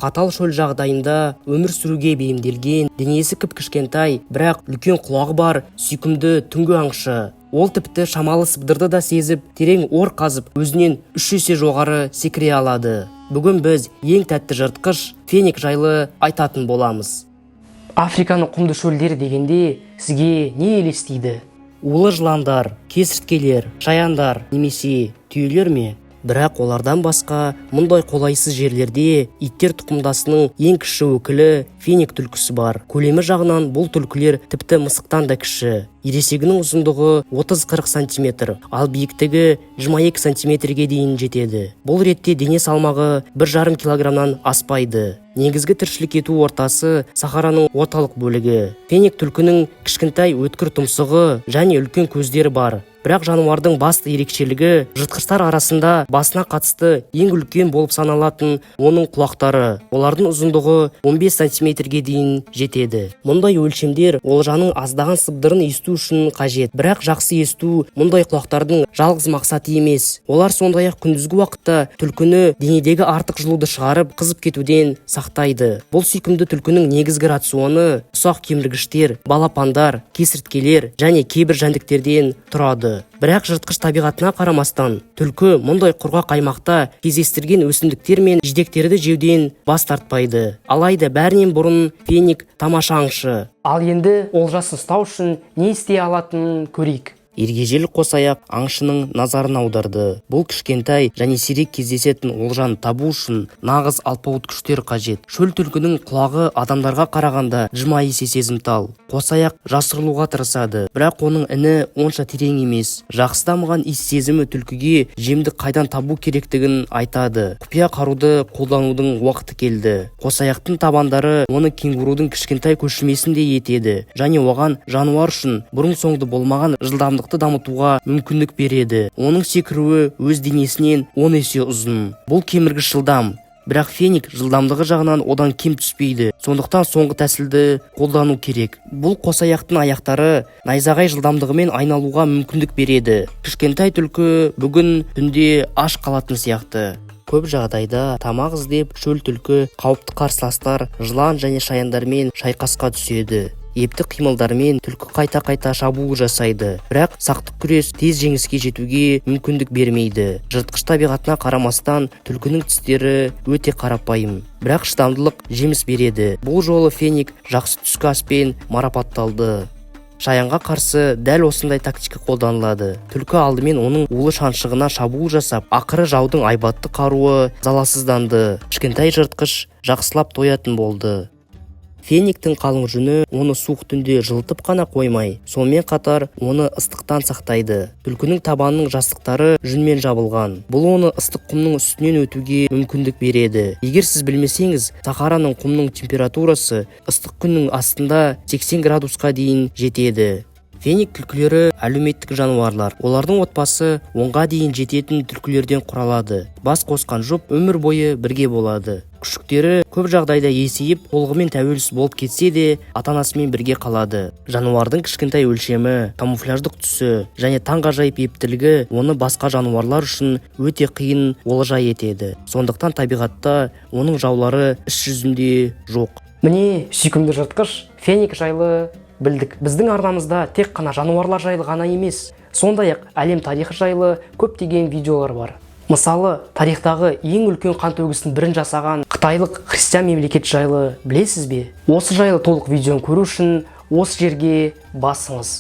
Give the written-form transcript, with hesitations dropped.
қатал шөл жағдайында өмір сүруге бейімделген, денесі кіп-кішкентай, бірақ үлкен құлағы бар сүйкімді түнгі аңшы. Ол тіпті шамалы сыбдырды да сезіп, терең ор қазып, өзінен 3 есе жоғары секіре алады. Бүгін біз ең тәтті жыртқыш феник жайлы айтатын боламыз. Африканың құмды шөлдері дегенде сізге не елестейді? Улы жыландар, кесірткелер, шаяндар немесе түйелер ме? Бірақ олардан басқа мұндай қолайсыз жерлерде иттер тұқымдасының ең кіші өкілі феник түлкісі бар. Көлемі жағынан бұл түлкілер тіпті мысықтан да кіші. Ересегінің ұзындығы 30-40 см, ал биіктігі 22 см-ге дейін жетеді. Бұл ретте дене салмағы 1,5 кг-нан аспайды. Негізгі тіршілік ету ортасы Сахараның орталық бөлігі. Феник түлкінің кішкентай өткір тұмсығы және үлкен көздері бар. Бірақ жануардың басты ерекшелігі жыртқыштар арасында басына қатысты ең үлкен болып саналатын оның құлақтары. Олардың ұзындығы 15 см-ге дейін жетеді. Мұндай өлшемдер олжаның аздаған сыбдырын есту үшін қажет. Бірақ жақсы есту мұндай құлақтардың жалғыз мақсаты емес. Олар сондай-ақ күндізгі уақытта түлкіні денедегі артық жылуды шығарып, қызып кетуден сақтайды. Бұл сүйкімді түлкінің негізгі рационы ұсақ кеміргіштер, балапандар, кесірткелер және кейбір жәндіктерден тұрады. Бірақ жыртқыш табиғатына қарамастан, түлкі мұндай құрғақ аймақта кездестірген өсімдіктер мен жидектерді жеуден бас тартпайды. Алайда бәрінен бұрын феник тамаша аңшы. Ал енді олжасын ұстау үшін не істей алатынын көрейік. Ергежейлі қосаяқ аңшының назарын аударды. Бұл кішкентай және сирек кездесетін олжаны табу үшін нағыз алпауыт күштер қажет. Шөл түлкінің құлағы адамдарға қарағанда 20 есе сезімтал. Қосаяқ жасырылуға тырысады, бірақ оның іні онша терең емес. Жақсы дамыған иіс сезімі түлкіге жемді қайдан табу керектігін айтады. Құпия қаруды қолданудың уақыты келді. Қосаяқтың табандары оны кенгурудың кішкентай көшірмесіндей етеді және оған жануар үшін бұрын-соңды болмаған жылдамдықты дамытуға мүмкіндік береді. Оның секіруі өз денесінен 10 есе ұзын. Бұл кеміргіш жылдам, бірақ феник жылдамдығы жағынан одан кем түспейді. Сондықтан соңғы тәсілді қолдану керек. Бұл қосаяқтың аяқтары найзағай жылдамдығымен айналуға мүмкіндік береді. Кішкентай түлкі бүгін түнде аш қалатын сияқты. Көп жағдайда тамақ іздеп шөл түлкі қауіпті қарсыластар жылан және шаяндармен шайқасқа түседі. Епті қимылдармен түлкі қайта-қайта шабуыл жасайды, бірақ сақтық күрес тез жеңіске жетуге мүмкіндік бермейді. Жыртқыш табиғатына қарамастан түлкінің тістері өте қарапайым, бірақ шыдамдылық жеміс береді. Бұл жолы феник жақсы түскі аспен марапатталды. Шаянға қарсы дәл осындай тактика қолданылады. Түлкі алдымен оның улы шаншығына шабуыл жасап, ақыры жаудың айбатты қаруы заласызданды. Кішкентай жыртқыш жақсылап тоятын болды. Фениктің қалың жүні оны суық түнде жылытып қана қоймай, сонымен қатар оны ыстықтан сақтайды. Түлкінің табанының жастықтары жүнмен жабылған. Бұл оны ыстық құмның үстінен өтуге мүмкіндік береді. Егер сіз білмесеңіз, Сахараның құмның температурасы ыстық күннің астында 80 градусқа дейін жетеді. Феник түлкілері әлеуметтік жануарлар. Олардың отбасы 10-ға дейін жететін түлкілерден құралады. Бас қосқан жұп өмір бойы бірге болады. Күшіктері көп жағдайда есейіп, толығымен тәуелсіз болып кетсе де, ата-анасымен бірге қалады. Жануардың кішкентай өлшемі, камуфляждық түсі және таңғажайып ептілігі оны басқа жануарлар үшін өте қиын олжа етеді. Сондықтан табиғатта оның жаулары іс жүзінде жоқ. Міне, сүйкімді жыртқыш феник жайлы білдік. Біздің арнамызда тек қана жануарлар жайлы ғана емес, сондай-ақ әлем тарихы жайлы көптеген видеолар бар. Мысалы, тарихтағы ең үлкен қан төгісін бірін жасаған қытайлық христиан мемлекет жайлы білесіз бе? Осы жайлы толық видеоны көру үшін осы жерге басыңыз.